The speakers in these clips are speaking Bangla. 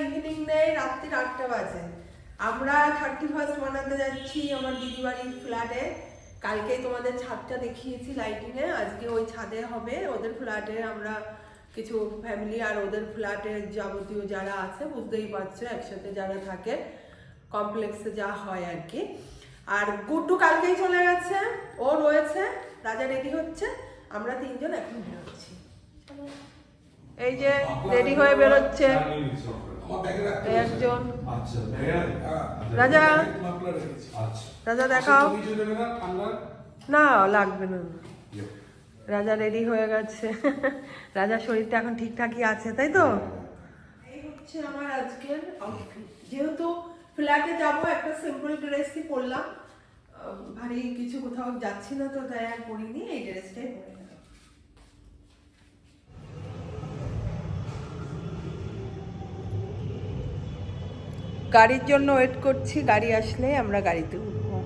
ইভিনিং নেই, রাত্রি 8টা বাজে। আমরা 31st মানাতে যাচ্ছি আমার দিদি বাড়ির ফ্ল্যাটে। কালকেই তোমাদের ছাদটা দেখিয়েছি লাইটিংয়ে, আজকে ওই ছাদে হবে। ওদের ফ্ল্যাটে আমরা কিছু ফ্যামিলি আর ওদের ফ্ল্যাটের যাবতীয় যারা আছে বুঝতেই পারছো, একসাথে যারা থাকে কমপ্লেক্সে যা হয় আর কি। আর গুড্ডু কালকেই চলে গেছে, ও রয়েছে, রাজা রেডি হচ্ছে, আমরা তিনজন এখন বেরোচ্ছি। এই যে রেডি হয়ে বেরোচ্ছে একজন। রাজা, রাজা দেখাও। না লাগবে না, রাজা রেডি হয়ে গেছে। রাজার শরীরটা এখন ঠিকঠাকই আছে, তাই তো? এই হচ্ছে আমার আজকের আউটফিট। যেহেতু ফ্ল্যাটে যাবো, একটা সিম্পল ড্রেসই পরলাম, ভারী কিছু কোথাও যাচ্ছি না তো তাই আর পরিনি, এই ড্রেসটাই পরে গেলাম। গাড়ির জন্য ওয়েট করছি, গাড়ি আসলে আমরা গাড়িতে উঠবো।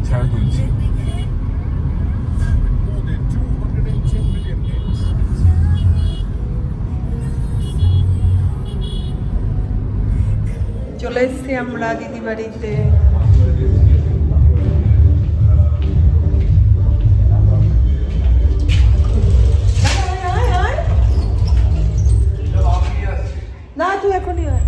ছায়া তুলছি। চলে এসছি আমরা দিদি বাড়িতে। না তুই এখনই হয়।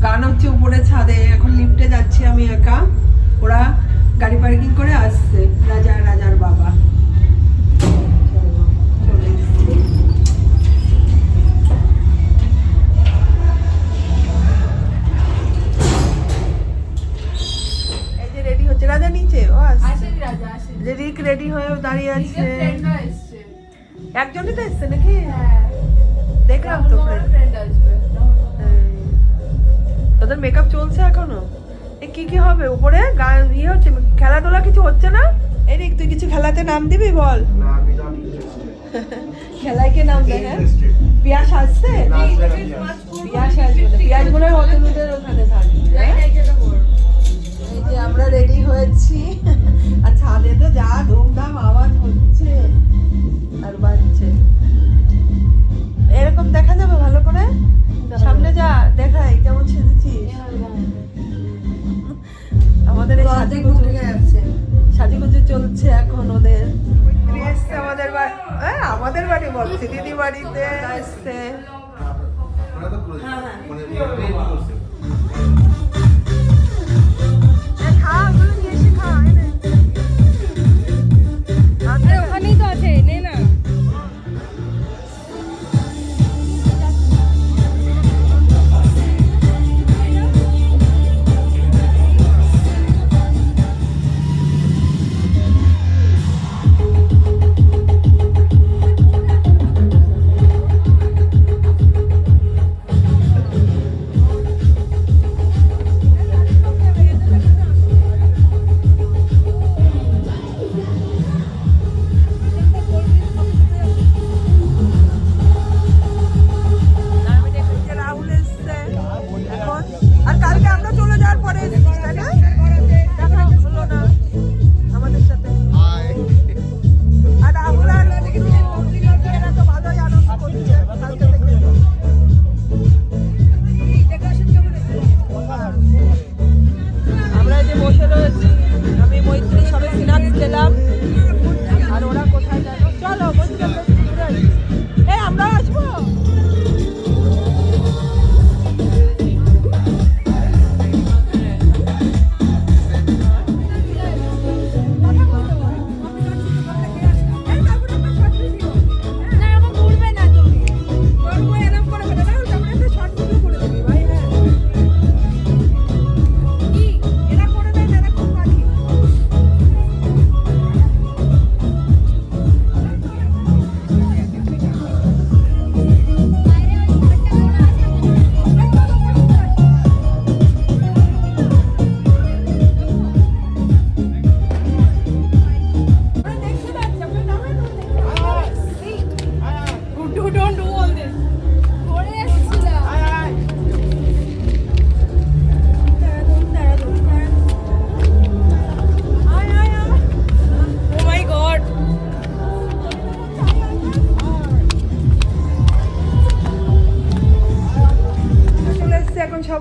গান হচ্ছে উপরে ছাদে, এখন লিফটে যাচ্ছি আমি একা, ওরা গাড়ি পার্কিং করে আসছে, রাজা আর রাজার বাবা। এই যে রেডি হচ্ছে রাজা, নিচে ও আসছে, রিক রেডি হয়ে দাঁড়িয়ে আছে। একজনই তো এসছে নাকি? দেখলাম তো ফ্রেন্ড আসবে। তোদের মেকআপ চলছে এখনো? কি কি হবে উপরে? গান ইয়ে হচ্ছে, খেলাধুলা কিছু হচ্ছে না? এই রিক, তুই কিছু খেলাতে নাম দিবি বল। খেলায় কে নাম দেয়? হ্যাঁ, পিয়াস আসছে, পিয়াস আসবে, পিয়াস গুলো হতনুদের ওখানে থাকবে। এই যে আমরা রেডি হয়েছি, আর ছাদে তো যা ধুমধাম আওয়াজ হচ্ছে আর বাজছে। এরকম দেখা যাবে ভালো করে? সামনে যা দেখাই কেমন সেজেছিস। আমাদের এই সাজুগুজু চলছে এখন ওদের। এসছে আমাদের বাড়ি, আমাদের বাড়ি বলছি, দিদি বাড়িতে এসছে। ওখানেই তো আছে, নে না।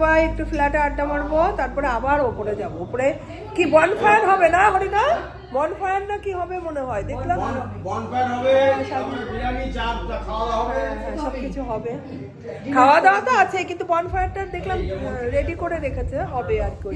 সবাই একটু ফ্ল্যাটে আড্ডা মারবো, তারপরে আবার ওপরে যাব। ওপরে কি বনফায়ার হবে না হরিদা? বনফায়ার না কি হবে মনে হয়, দেখলাম বনফায়ার হবে, তারপরে বিরিয়ানি, চাপ, খাওয়া দাওয়া হবে। হ্যাঁ সবকিছু হবে, খাওয়া দাওয়া তো আছে, কিন্তু বনফায়ারটা দেখলাম রেডি করে রেখেছে, হবে আর কি।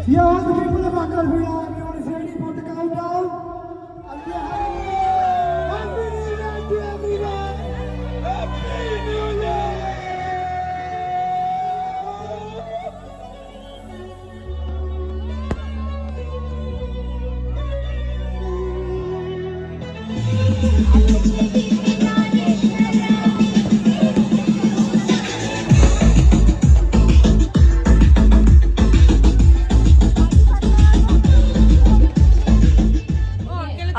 Yeah, all the people of Akalvira, everyone is ready for the countdown. And we are Happy New Year to everyone! Happy New Year!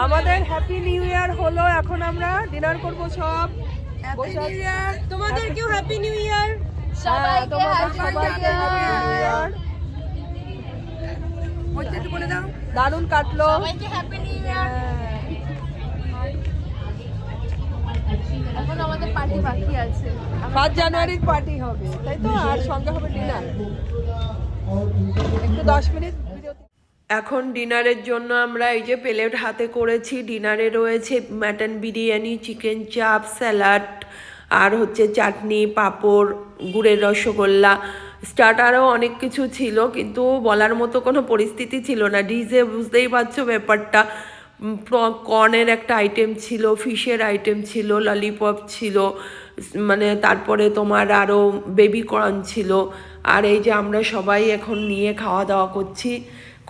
আমাদের হ্যাপি নিউ ইয়ার হলো, এখন আমরা ডিনার করব সব। তোমাদেরকেও হ্যাপি নিউ ইয়ার। সবাইকে দারুণ কাটলো। এখন আমাদের পার্টি বাকি আছে। 5 জানুয়ারির পার্টি হবে, তাই তো? আর সঙ্গে হবে ডিনার। একটু 10 মিনিট বিরতি। এখন ডিনারের জন্য আমরা এই যে প্লেট হাতে করেছি। ডিনারে রয়েছে মাটন বিরিয়ানি, চিকেন চাপ, স্যালাড, আর হচ্ছে চাটনি, পাঁপড়, গুড়ের রসগোল্লা, স্টার্টারও অনেক কিছু ছিল, কিন্তু বলার মতো কোনো পরিস্থিতি ছিল না। ডিজে বুঝতেই পারছো ব্যাপারটা। কর্নের একটা আইটেম ছিল, ফিশের আইটেম ছিল, ললিপপ ছিল, মানে তারপরে তোমার আরও বেবি কর্ন ছিল। আর এই যে আমরা সবাই এখন নিয়ে খাওয়া দাওয়া করছি,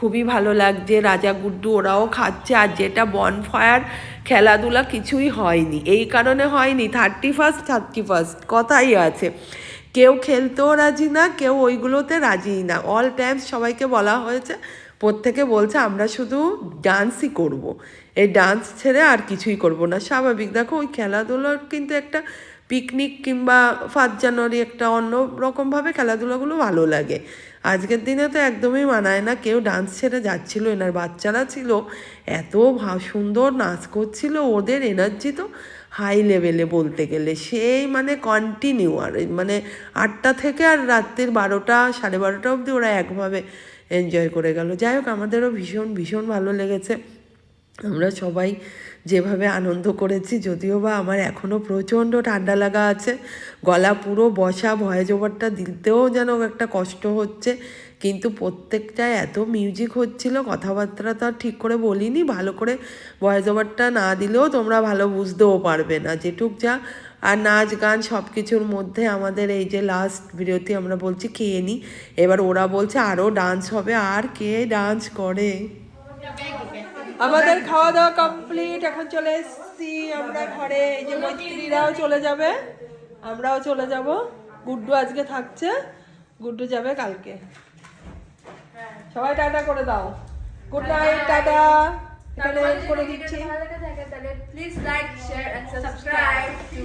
খুবই ভালো লাগছে। রাজা গুড্ডু ওরাও খাচ্ছে। আর যেটা বনফায়ার খেলাধুলা কিছুই হয়নি, এই কারণে হয়নি 31st কথাই আছে, কেউ খেলতেও রাজি না, কেউ ওইগুলোতে রাজি না। অল টাইমস সবাইকে বলা হয়েছে, প্রত্যেকে বলছে আমরা শুধু ডান্সই করব, এই ডান্স ছেড়ে আর কিছুই করব না। স্বাভাবিক, দেখো ওই খেলাধুলার কিন্তু একটা পিকনিক কিংবা 5 জানুয়ারি একটা অন্য রকমভাবে খেলাধুলাগুলো ভালো লাগে। আজকের দিনে তো একদমই মানায় না, কেউ ডান্স ছেড়ে যাচ্ছিল। এনার বাচ্চারা ছিল, এত সুন্দর নাচ করছিল, ওদের এনার্জি তো হাই লেভেলে বলতে গেলে, সেই মানে কন্টিনিউ। আর মানে 8টা থেকে আর রাত্রির 12টা 12:30 অবধি ওরা একভাবে এনজয় করে গেল। যাই হোক, আমাদেরও ভীষণ ভীষণ ভালো লেগেছে। আমরা সবাই যেভাবে আনন্দ করেছি, যদিও বা আমার এখনও প্রচণ্ড ঠান্ডা লাগা আছে, গলা পুরো বসা, ভয়েস ওভারটা দিতেও যেন একটা কষ্ট হচ্ছে, কিন্তু প্রত্যেকটায় এত মিউজিক হচ্ছিল, কথাবার্তা তো আর ঠিক করে বলিনি, ভালো করে ভয়েস ওভারটা না দিলেও তোমরা ভালো বুঝতেও পারবে না যেটুক যা। আর নাচ গান সব কিছুর মধ্যে আমাদের এই যে লাস্ট বিরতি আমরা বলছি খেয়ে নিই, এবার ওরা বলছে আরও ডান্স হবে, আর কে ডান্স করে। আমাদের খাওয়া দাওয়া কমপ্লিট, এখন চলে এসেছি আমরা ঘরে। এই যে মৈত্রীরাও চলে যাবে, আমরাও চলে যাব। গুড্ডু আজকে থাকছে, গুড্ডু যাবে কালকে। সবাই টাটা করে দাও, গুড নাইট, টাটা। এখানে করে দিচ্ছি। ভালো লাগে থাকে তাহলে please like share and subscribe two